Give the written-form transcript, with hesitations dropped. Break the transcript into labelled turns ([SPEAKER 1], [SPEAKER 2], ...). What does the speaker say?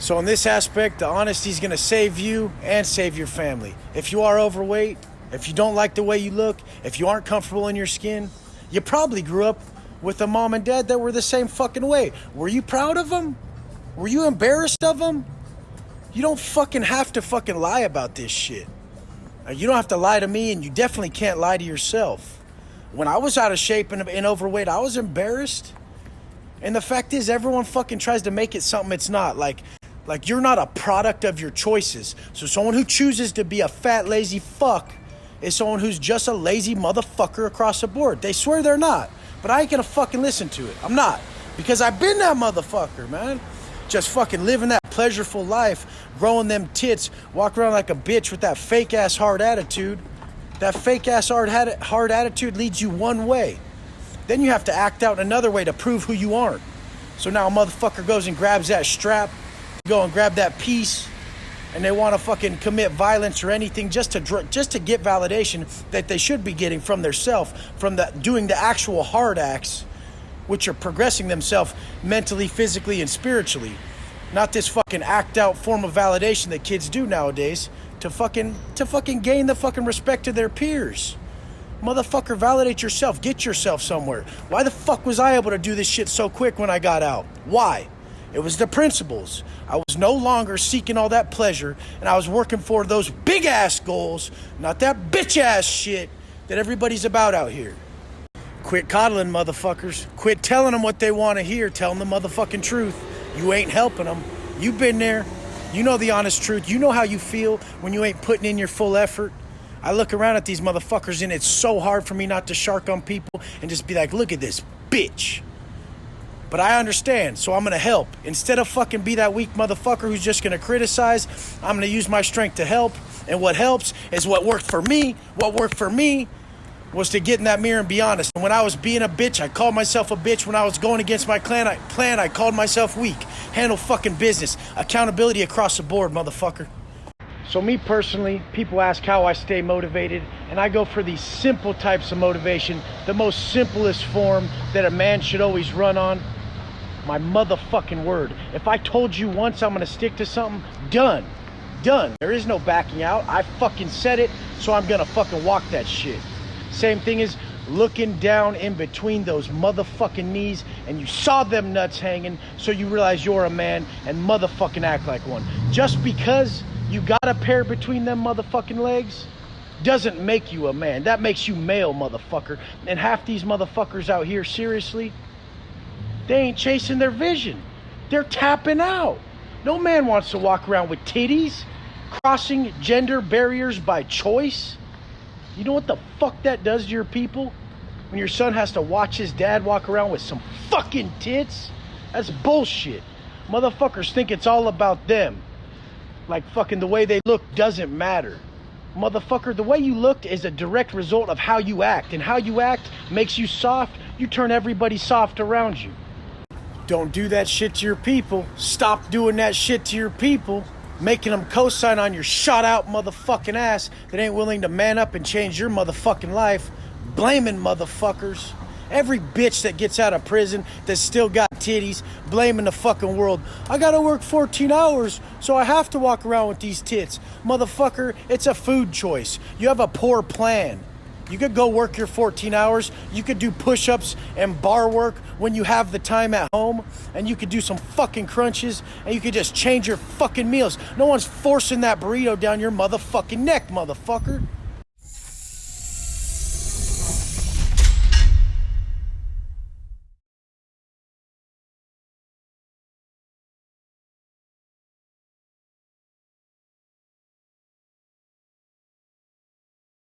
[SPEAKER 1] So in this aspect, the honesty is going to save you and save your family. If you are overweight, if you don't like the way you look, if you aren't comfortable in your skin, you probably grew up with a mom and dad that were the same fucking way. Were you proud of them? Were you embarrassed of them? You don't fucking have to fucking lie about this shit. You don't have to lie to me, and you definitely can't lie to yourself. When I was out of shape and overweight, I was embarrassed. And the fact is, everyone fucking tries to make it something it's not. Like you're not a product of your choices. So someone who chooses to be a fat, lazy fuck is someone who's just a lazy motherfucker across the board. They swear they're not, but I ain't gonna fucking listen to it. I'm not. Because I've been that motherfucker, man. Just fucking living that pleasureful life, growing them tits, walk around like a bitch with that fake-ass hard attitude. That fake-ass hard attitude leads you one way. Then you have to act out another way to prove who you aren't. So now a motherfucker goes and grabs that strap, go and grab that piece, and they want to fucking commit violence or anything just to get validation that they should be getting from their self, from doing the actual hard acts, which are progressing themselves mentally, physically, and spiritually. Not this fucking act out form of validation that kids do nowadays to fucking gain the fucking respect of their peers. Motherfucker, validate yourself. Get yourself somewhere. Why the fuck was I able to do this shit so quick when I got out? Why? It was the principles. I was no longer seeking all that pleasure, and I was working for those big ass goals, not that bitch ass shit that everybody's about out here. Quit coddling motherfuckers. Quit telling them what they want to hear. Tell them the motherfucking truth. You ain't helping them. You've been there. You know the honest truth. You know how you feel when you ain't putting in your full effort. I look around at these motherfuckers and it's so hard for me not to shark on people and just be like, look at this bitch. But I understand, so I'm going to help. Instead of fucking be that weak motherfucker who's just going to criticize, I'm going to use my strength to help. And what helps is what worked for me. What worked for me was to get in that mirror and be honest. And when I was being a bitch, I called myself a bitch. When I was going against my plan, I called myself weak. Handle fucking business. Accountability across the board, motherfucker. So me personally, people ask how I stay motivated, and I go for these simple types of motivation, the most simplest form that a man should always run on. My motherfucking word. If I told you once I'm gonna stick to something, done. There is no backing out. I fucking said it, so I'm gonna fucking walk that shit. Same thing as looking down in between those motherfucking knees and you saw them nuts hanging, so you realize you're a man and motherfucking act like one. Just because you got a pair between them motherfucking legs doesn't make you a man. That makes you male, motherfucker. And half these motherfuckers out here, seriously, they ain't chasing their vision. They're tapping out. No man wants to walk around with titties, crossing gender barriers by choice. You know what the fuck that does to your people? When your son has to watch his dad walk around with some fucking tits? That's bullshit. Motherfuckers think it's all about them. Like fucking the way they look doesn't matter. Motherfucker, the way you looked is a direct result of how you act. And how you act makes you soft. You turn everybody soft around you. Don't do that shit to your people. Stop doing that shit to your people. Making them co-sign on your shot out motherfucking ass that ain't willing to man up and change your motherfucking life. Blaming motherfuckers. Every bitch that gets out of prison that's still got titties, blaming the fucking world. I gotta work 14 hours, so I have to walk around with these tits. Motherfucker, it's a food choice. You have a poor plan. You could go work your 14 hours. You could do push-ups and bar work when you have the time at home. And you could do some fucking crunches. And you could just change your fucking meals. No one's forcing that burrito down your motherfucking neck, motherfucker.